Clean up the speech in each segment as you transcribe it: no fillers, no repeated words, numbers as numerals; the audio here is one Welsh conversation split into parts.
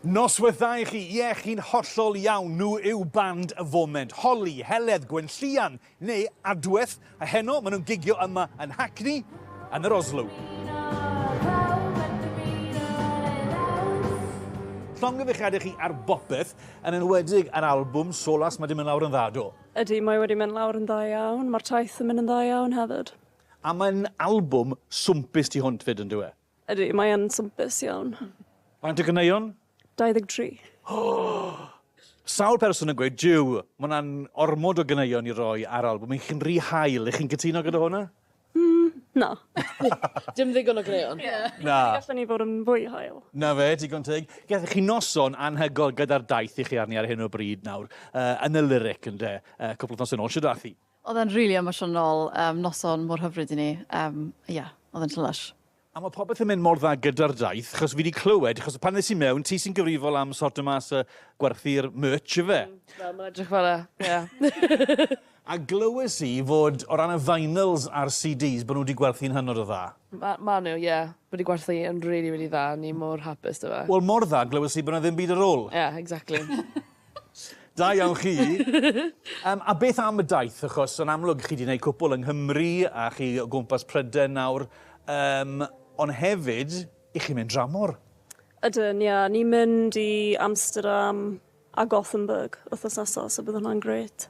Noswaith dda I chi, ie, chi'n hollol iawn, nhw yw band y foment. Holly, Heledd, Gwenllian, neu Adwaith, a heno, maen nhw'n gigio yma yn Hackney, yn yr Oslo. Llongyfechiadau chi ar bopeth, yn enwedig yr albwm Solas mae di mynd lawr yn dda do. Ydy, mae wedi mynd lawr yn dda iawn, mae'r taith yn mynd yn dda iawn hefyd. A mae'n albwm swmpus ti hwnt fyd yn dweud? Ydy, mae yn swmpus iawn. Faint o gyneuon? 23. Sawl person yn gweud, Jiw, mae hwnna'n ormod o gyneuon i roi ar albwm. Mae chi'n rhy hael, ych chi'n cytuno gyda hwnna? Na. Dim ddigon o greion. Na. Gallwn ni fod yn fwy hael. Na fe, digon teg. Gallech chi noson anhygol gyda'r daith i chi arni ar hyn o bryd nawr, yn y lyric yn de, cwpl o noson ôl, sydd dath i? Oedd e'n rili emosiynol, noson mor hyfryd i ni. Oedd e'n lush. A mae popeth yn mynd mor dda gyda'r daith, achos fi wedi clywed, achos pan nes i mewn, ti sy'n gyfrifol am sorto mas gwerthu'r merch y fe. Wel, mae'n edrych fel ie. A glywes i fod o ran y vinyls a'r CDs, bod nhw wedi gwerthu'n hynod o dda. Ma nhw, ie. Wedi gwerthu yn really dda, ni mor hapus dy fe. Wel, mor dda, glywes i bod yna ddim byd ar ôl. Ie, exactly. Da iawn chi. A beth am y daith, achos yn amlwg chi wedi gwneud cwpl yng Nghymru, a chi o gwmpas Brydain nawr, ond hefyd, i chi mynd dramor. Ydyn, ie. Ni'n mynd i Amsterdam a Gothenburg wrthos nesaf, so bydd hwnna'n grêt.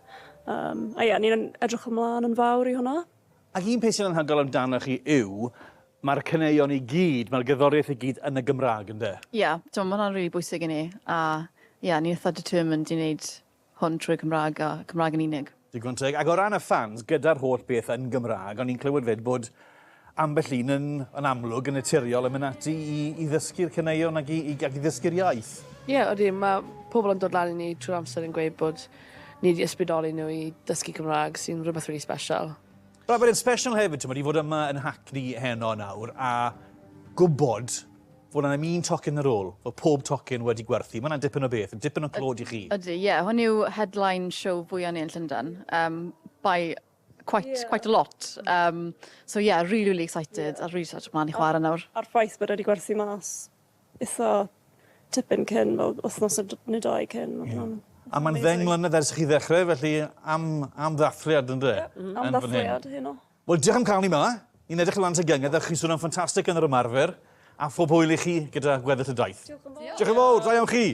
A ie, ni'n edrych ymlaen yn fawr i hwnna. Ac un peth sy'n anhygoel amdano chi yw, mae'r cyneuon i gyd, mae'r gerddoriaeth i gyd yn y Gymraeg, ynddo? Ie, mae hwnna'n rili bwysig i ni. A ni'n eitha determined i wneud hwn trwy Cymraeg a Cymraeg yn unig. Digon teg. Ac o ran y fans, gyda'r holl beth yn Gymraeg, o'n i'n clywed fyd bod ambell un yn amlwg, yn naturiol, yn mynd ati i ddysgu'r cyneuon ac i ddysgu'r iaith. Ie, oeddi, mae pobl yn dod lan i ni trwy'r amser yn gweud bod ni wedi ysbrydoli nhw i ddysgu Cymraeg sy'n rhywbeth really special. Rhaid bod yn special hefyd, ti'n bod i fod yma yn Hackney heno nawr, a gwybod fod yna un tocyn ar ôl, fod pob tocyn wedi gwerthu. Mae yna'n dipyn o beth, dipyn o clod i chi. Ydy, ie. Hwn yw headline show fwyaf ni yn Llundain. By quite a lot. So yeah, really excited. A really excited mlaen i chwarae nawr. A'r ffaith bod wedi gwerthu mas eitha tipyn cyn, fel wythnos neu 2 cyn. A mae'n 10 mlynedd ers chi ddechrau, felly am ddathliad yn dde? Am ddathliad, heno. Wel, diolch am cael ni yma. Ni'n edrych lan ty gynged, a chi sôn yn ffantastig yn yr ymarfer. A phob hwyl i chi gyda gweddill y daith. Diolch yn fawr. Diolch yn fawr, da iawn chi.